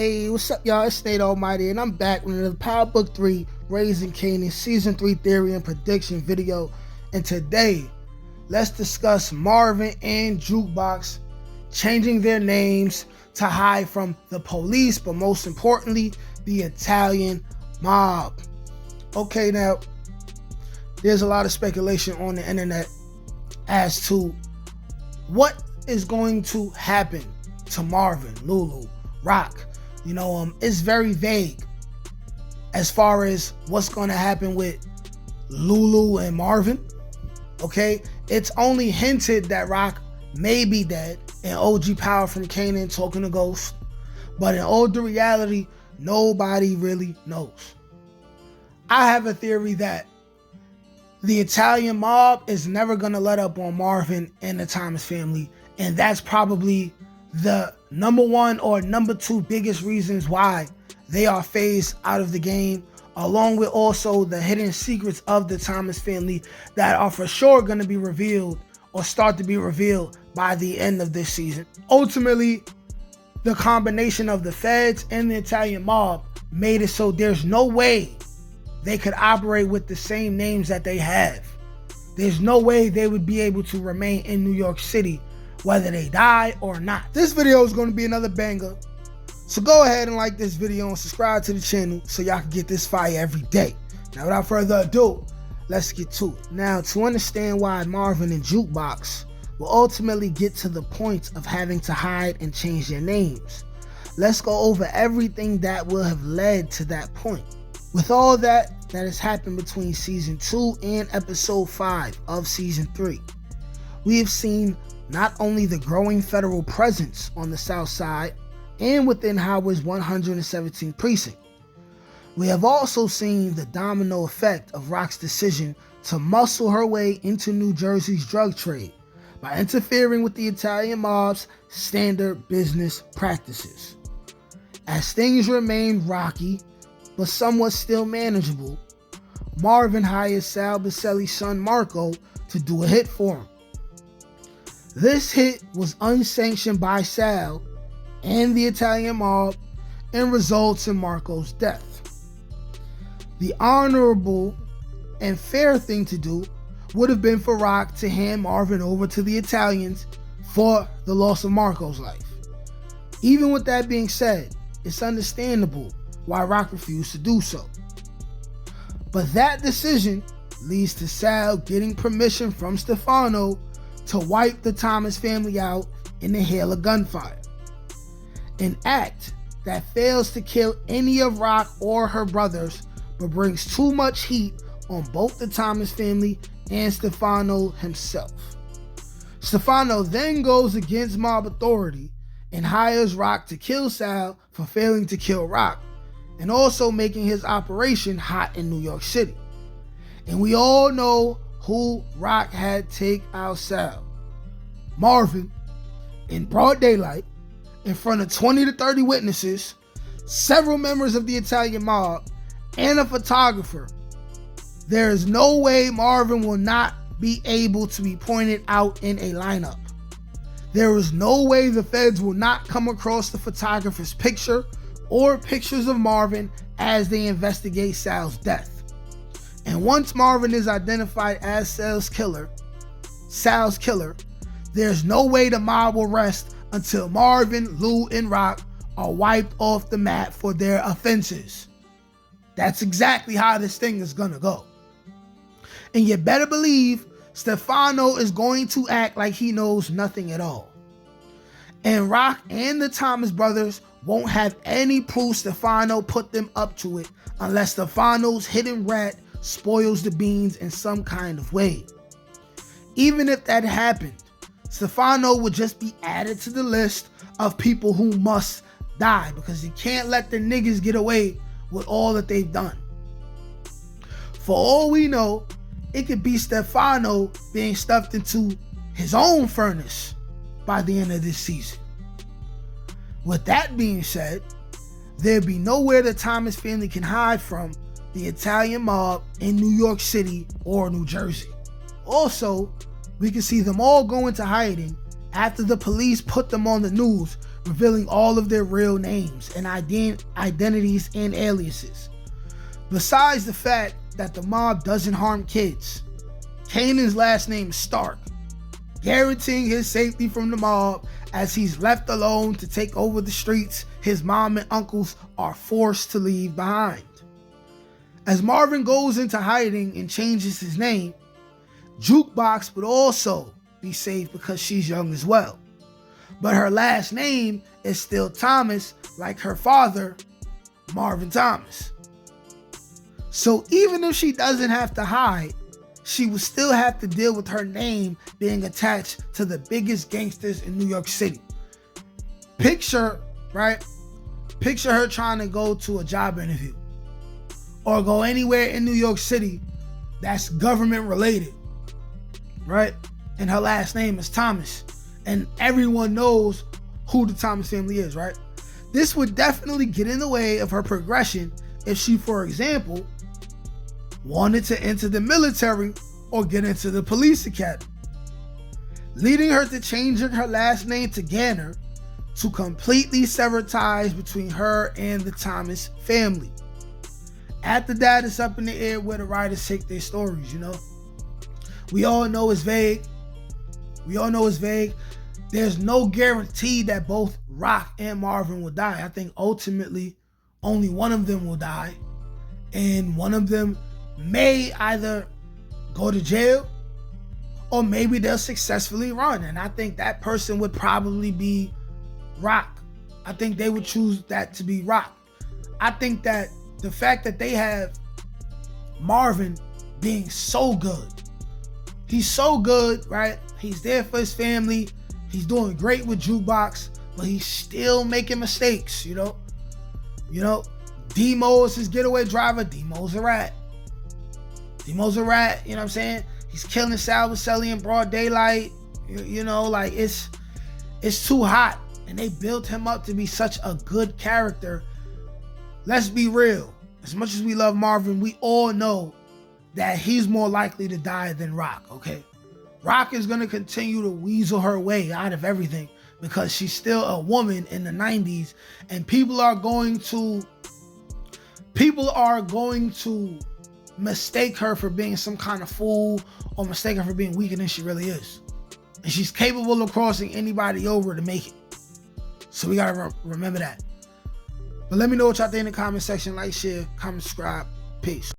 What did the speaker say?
Hey, what's up, y'all? It's Nate Almighty, and I'm back with another Power Book 3 Raising Kanan Season 3 Theory and Prediction video. And today, let's discuss Marvin and Jukebox changing their names to hide from the police, but most importantly, the Italian mob. Okay, now, there's a lot of speculation on the internet as to what is going to happen to Marvin, Lulu, Rock. It's very vague as far as what's going to happen with Lulu and Marvin. Okay, it's only hinted that Rock may be dead and OG Power from Kanan talking to Ghost, but in all the reality, nobody really knows. I have a theory that the Italian mob is never going to let up on Marvin and the Thomas family, and that's probably the number one or number two biggest reasons why they are phased out of the game, along with also the hidden secrets of the Thomas family that are for sure going to be revealed or start to be revealed by the end of this season. Ultimately, the combination of the feds and the Italian mob made it so there's no way they could operate with the same names that they have. There's no way they would be able to remain in New York City whether they die or not. This video is going to be another banger, so go ahead and like this video and subscribe to the channel so y'all can get this fire every day. Now, without further ado, let's get to it. Now, to understand why Marvin and Jukebox will ultimately get to the point of having to hide and change their names, let's go over everything that will have led to that point. With all that has happened between Season 2 and Episode 5 of Season 3, we have seen not only the growing federal presence on the South Side and within Howard's 117th precinct, we have also seen the domino effect of Rock's decision to muscle her way into New Jersey's drug trade by interfering with the Italian mob's standard business practices. As things remain rocky, but somewhat still manageable, Marvin hires Sal Baselli's son Marco to do a hit for him. This hit was unsanctioned by Sal and the Italian mob and results in Marco's death. The honorable and fair thing to do would have been for Rock to hand Marvin over to the Italians for the loss of Marco's life. Even with that being said, it's understandable why Rock refused to do so. But that decision leads to Sal getting permission from Stefano to wipe the Thomas family out in the hail of gunfire. An act that fails to kill any of Rock or her brothers, but brings too much heat on both the Thomas family and Stefano himself. Stefano then goes against mob authority and hires Rock to kill Sal for failing to kill Rock, and also making his operation hot in New York City. And we all know who Rock had take out Sal. Marvin, in broad daylight, in front of 20 to 30 witnesses, several members of the Italian mob, and a photographer. There is no way Marvin will not be able to be pointed out in a lineup. There is no way the feds will not come across the photographer's picture or pictures of Marvin as they investigate Sal's death. And once Marvin is identified as Sal's killer, there's no way the mob will rest until Marvin, Lou, and Rock are wiped off the map for their offenses. That's exactly how this thing is gonna go. And you better believe Stefano is going to act like he knows nothing at all. And Rock and the Thomas brothers won't have any proof Stefano put them up to it unless Stefano's hidden rat spoils the beans in some kind of way. Even if that happened, Stefano would just be added to the list of people who must die, because you can't let the niggas get away with all that they've done. For all we know, it could be Stefano being stuffed into his own furnace by the end of this season. With that being said, there'd be nowhere the Thomas family can hide from the Italian mob in New York City or New Jersey. Also, we can see them all go into hiding after the police put them on the news revealing all of their real names and identities and aliases. Besides the fact that the mob doesn't harm kids, Kanan's last name is Stark, guaranteeing his safety from the mob as he's left alone to take over the streets his mom and uncles are forced to leave behind. As Marvin goes into hiding and changes his name, Jukebox would also be safe because she's young as well. But her last name is still Thomas, like her father, Marvin Thomas. So even if she doesn't have to hide, she would still have to deal with her name being attached to the biggest gangsters in New York City. Picture her trying to go to a job interview or go anywhere in New York City that's government related, right? And her last name is Thomas, and everyone knows who the Thomas family is, right? This would definitely get in the way of her progression if she, for example, wanted to enter the military or get into the police academy, leading her to changing her last name to Ganner to completely sever ties between her and the Thomas family. After that, it's up in the air where the writers take their stories, you know? We all know it's vague. There's no guarantee that both Rock and Marvin will die. I think ultimately only one of them will die, and one of them may either go to jail or maybe they'll successfully run. And I think that person would probably be Rock. I think they would choose that to be Rock. I think that the fact that they have Marvin being so good, he's so good, right? He's there for his family. He's doing great with Jukebox, but he's still making mistakes, you know? Demo is his getaway driver. Demo's a rat, you know what I'm saying? He's killing Salvacelli in broad daylight. Like it's too hot. And they built him up to be such a good character. Let's be real. As much as we love Marvin, we all know that he's more likely to die than Rock, okay? Rock is going to continue to weasel her way out of everything because she's still a woman in the 90s, and people are going to mistake her for being some kind of fool or mistake her for being weaker than she really is. And she's capable of crossing anybody over to make it. So we got to remember that. But let me know what y'all think in the comment section. Like, share, comment, subscribe. Peace.